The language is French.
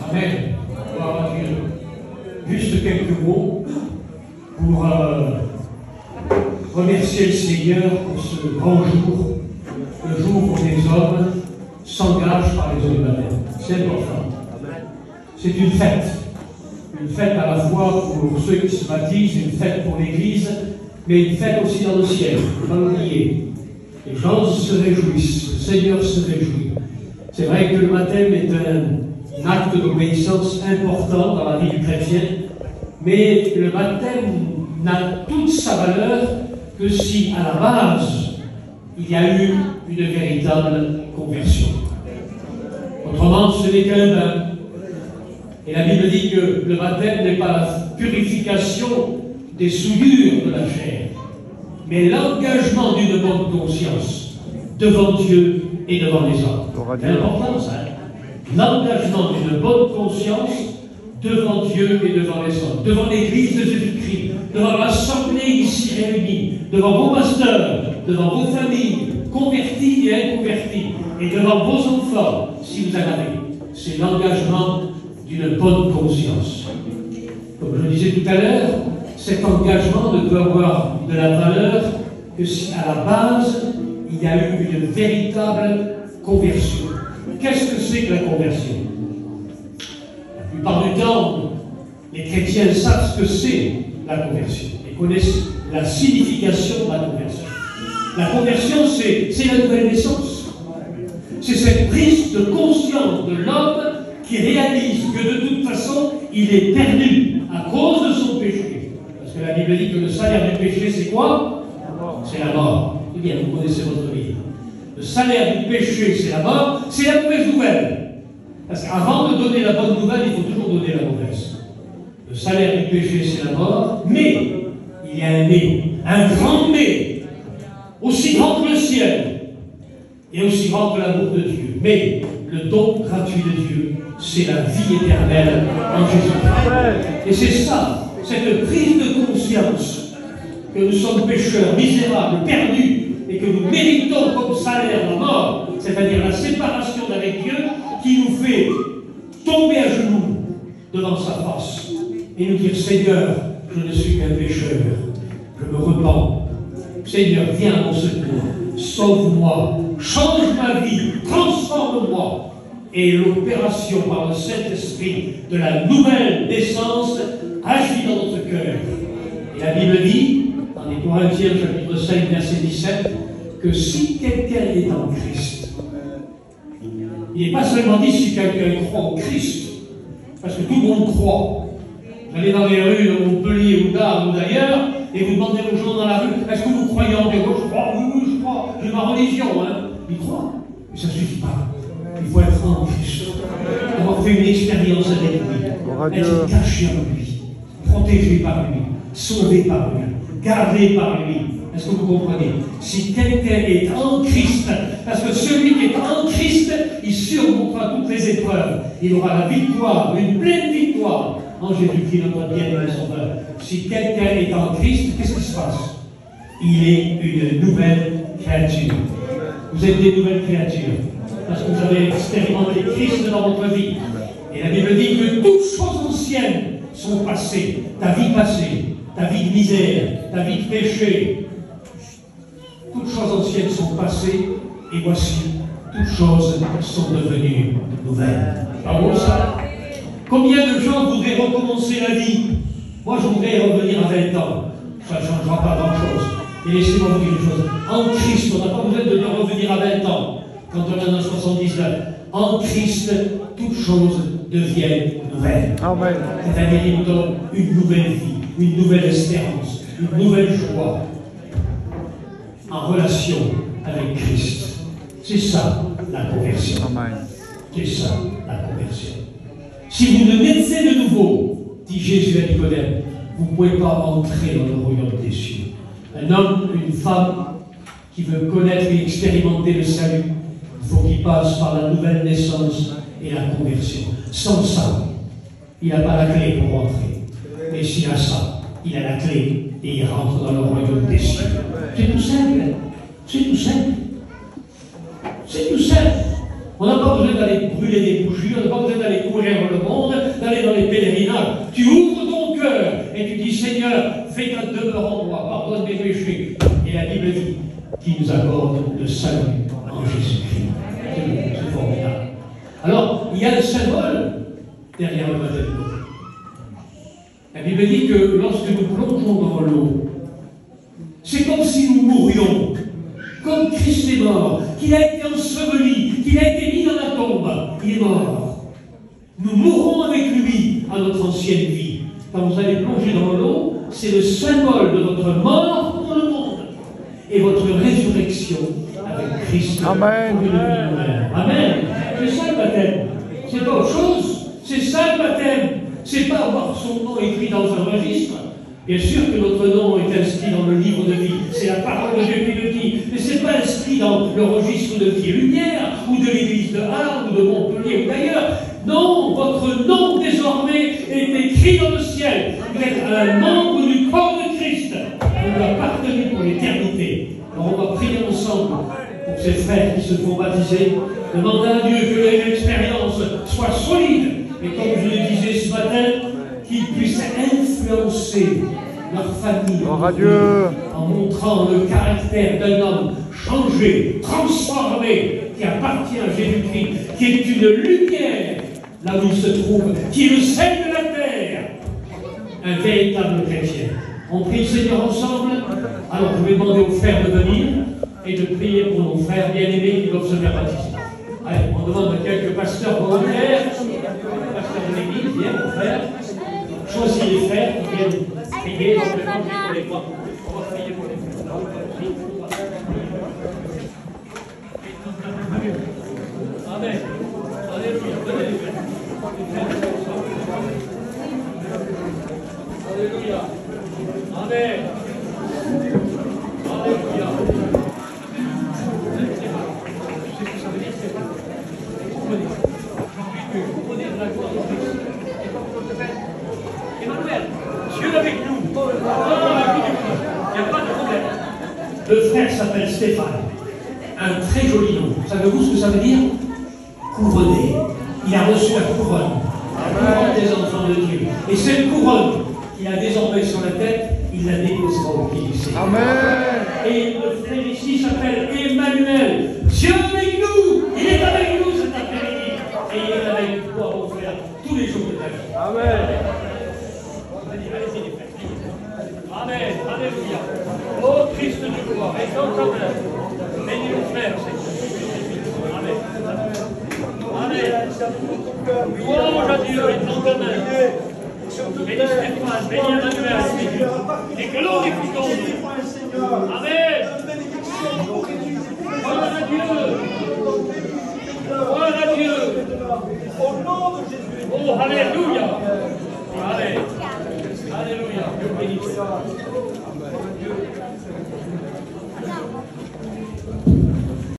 Amen. Gloire à Dieu. Juste quelques mots pour remercier le Seigneur pour ce grand jour, le jour où les hommes s'engagent par les eaux de baptême. C'est important. C'est une fête à la fois pour ceux qui se baptisent, une fête pour l'Église, mais une fête aussi dans le ciel, il ne faut pas l'oublier. Les gens se réjouissent, le Seigneur se réjouit. C'est vrai que le baptême est un acte d'obéissance important dans la vie du chrétien, mais le baptême n'a toute sa valeur que si, à la base, il y a eu une véritable conversion. Autrement, ce n'est qu'un bain. Et la Bible dit que le baptême n'est pas la purification des souillures de la chair, mais l'engagement d'une bonne conscience devant Dieu et devant les hommes. C'est important ça. L'engagement d'une bonne conscience devant Dieu et devant les hommes, devant l'Église de Jésus-Christ, devant l'assemblée ici réunie, devant vos pasteurs, devant vos familles, converties et inconverties, et devant vos enfants, si vous en avez. C'est l'engagement d'une bonne conscience. Comme je le disais tout à l'heure, cet engagement ne peut avoir de la valeur que si à la base, il y a eu une véritable conversion. Qu'est-ce que c'est que la conversion? La plupart du temps, les chrétiens savent ce que c'est la conversion. Ils connaissent la signification de la conversion. La conversion, c'est la nouvelle naissance. C'est cette prise de conscience de l'homme qui réalise que de toute façon, il est perdu à cause de son péché. Parce que la Bible dit que le salaire du péché, c'est quoi? C'est la mort. Eh bien, vous connaissez votre vie. Le salaire du péché, c'est la mort, c'est la mauvaise nouvelle. Parce qu'avant de donner la bonne nouvelle, il faut toujours donner la mauvaise. Le salaire du péché, c'est la mort, mais il y a un mais, un grand mais, aussi grand que le ciel, et aussi grand que l'amour de Dieu. Mais le don gratuit de Dieu, c'est la vie éternelle en Jésus-Christ. Et c'est ça, cette prise de conscience que nous sommes pécheurs, misérables, perdus, et que nous méritons comme salaire la mort, c'est-à-dire la séparation d'avec Dieu, qui nous fait tomber à genoux devant sa face et nous dire: Seigneur, je ne suis qu'un pécheur, je me repens. Seigneur, viens à mon secours, sauve-moi, change ma vie, transforme-moi. Et l'opération par le Saint-Esprit de la nouvelle naissance agit dans notre cœur. Et la Bible dit, dans les Corinthiens chapitre 5, verset 17, que si quelqu'un est en Christ, il n'est pas seulement dit si quelqu'un croit en Christ, parce que tout le monde croit. Vous allez dans les rues de Montpellier ou d'Arles ou d'ailleurs, et vous demandez aux gens dans la rue: est-ce que vous croyez en Dieu? Je crois, oui, je crois, j'ai ma religion. Ils croient, mais ça ne suffit pas. Il faut être en Christ, avoir fait une expérience avec lui, être caché en lui, protégé par lui, sauvé par lui, gardé par lui. Est-ce que vous comprenez? Si quelqu'un est en Christ, parce que celui qui est en Christ, il surmontera toutes les épreuves. Il aura la victoire, une pleine victoire en Jésus-Christ, notre bien-aimé Sauveur. Si quelqu'un est en Christ, qu'est-ce qui se passe? Il est une nouvelle créature. Vous êtes des nouvelles créatures, parce que vous avez expérimenté Christ dans votre vie. Et la Bible dit que toutes choses anciennes sont passées. Ta vie passée, ta vie de misère, ta vie de péché, toutes choses anciennes sont passées, et voici, toutes choses sont devenues nouvelles. Pas bon ça? Combien de gens voudraient recommencer la vie? Moi, je voudrais revenir à 20 ans. Ça ne changera pas grand-chose. Et laissez-moi vous dire une chose. En Christ, on n'a pas besoin de revenir à 20 ans, quand on est en 79. En Christ, toutes choses deviennent nouvelles. Amen. C'est-à-dire, il nous donne une nouvelle vie, une nouvelle espérance, une nouvelle joie en relation avec Christ. C'est ça, la conversion. Amen. C'est ça, la conversion. Si vous ne naissez de nouveau, dit Jésus à Nicodème, vous ne pouvez pas entrer dans le royaume des cieux. Un homme, une femme qui veut connaître et expérimenter le salut, il faut qu'il passe par la nouvelle naissance et la conversion. Sans ça, il n'a pas la clé pour rentrer. Mais s'il a ça, il a la clé et il rentre dans le royaume des cieux. C'est tout simple. C'est tout simple. C'est tout simple. On n'a pas besoin d'aller brûler des bougies, on n'a pas besoin d'aller courir le monde, d'aller dans les pèlerinages. Tu ouvres ton cœur et tu dis, Seigneur, fais ta demeure en moi, pardonne mes péchés. Et la Bible dit qu'il nous accorde le salut en Jésus-Christ. C'est formidable. Alors, il y a le symbole derrière le baptême d'eau. La Bible dit que lorsque nous plongeons dans l'eau, c'est comme si nous mourions, comme Christ est mort, qu'il a été enseveli, qu'il a été mis dans la tombe, il est mort. Nous mourrons avec lui à notre ancienne vie. Quand vous allez plonger dans l'eau, c'est le symbole de votre mort pour le monde et votre résurrection avec Christ. Amen. Amen. C'est ça le baptême. C'est pas autre chose. C'est ça le baptême. C'est pas avoir son nom écrit dans un registre. Bien sûr que notre nom est inscrit dans le livre de vie. C'est la parole de Dieu qui le dit. Mais c'est pas inscrit dans le registre de Vie et Lumière, ou de l'église de Arles, ou de Montpellier, ou d'ailleurs. Non, votre nom désormais est écrit dans le ciel. Vous êtes un membre du corps de Christ. Vous lui appartenez pour l'éternité. Alors on va prier ensemble pour ces frères qui se font baptiser. Demandez à Dieu que leur expérience soit solide. Et comme je le disais ce matin, qu'ils puissent influencer leur famille en montrant le caractère d'un homme changé, transformé, qui appartient à Jésus-Christ, qui est une lumière là où il se trouve, qui est le sel de la terre, un véritable chrétien. On prie le Seigneur ensemble. Alors je vais demander aux frères de venir et de prier pour nos frères bien-aimés qui doivent se faire baptiser. Allez, on demande à quelques pasteurs volontaires, pasteurs de l'église, viens mon frère, choisis les frères qui viennent prier, donc le temps pour les croix. On va prier pour les frères. Amen. Alléluia. Venez les frères. Alléluia. Amen. Alléluia. Emmanuel, Dieu avec nous. Il n'y a pas de problème. Le frère s'appelle Stéphane. Un très joli nom. Savez-vous ce que ça veut dire? Couronné. Il a reçu la couronne. La couronne des enfants de Dieu. Et cette couronne qu'il a désormais sur la tête, il la déposera au pied du Seigneur. Amen. Et le frère ici s'appelle Emmanuel. Dieu avec nous. Il est avec nous cet après-midi. Et il est avec toi, mon frère, tous les jours de ta vie. Amen. Allez-y, les frères. Amen. Alléluia. Oh Christ de gloire. Et dans ta main. Bénis nos frères, Seigneur. Amen. Amen. Louange à Dieu et dans ta main. Bénis Stéphane, bénis Emmanuel, et glorifions-nous. Amen. Gloire à Dieu. Gloire à Dieu. Au nom de Jésus. Oh, alléluia. Amen. Alléluia. Dieu bénisse.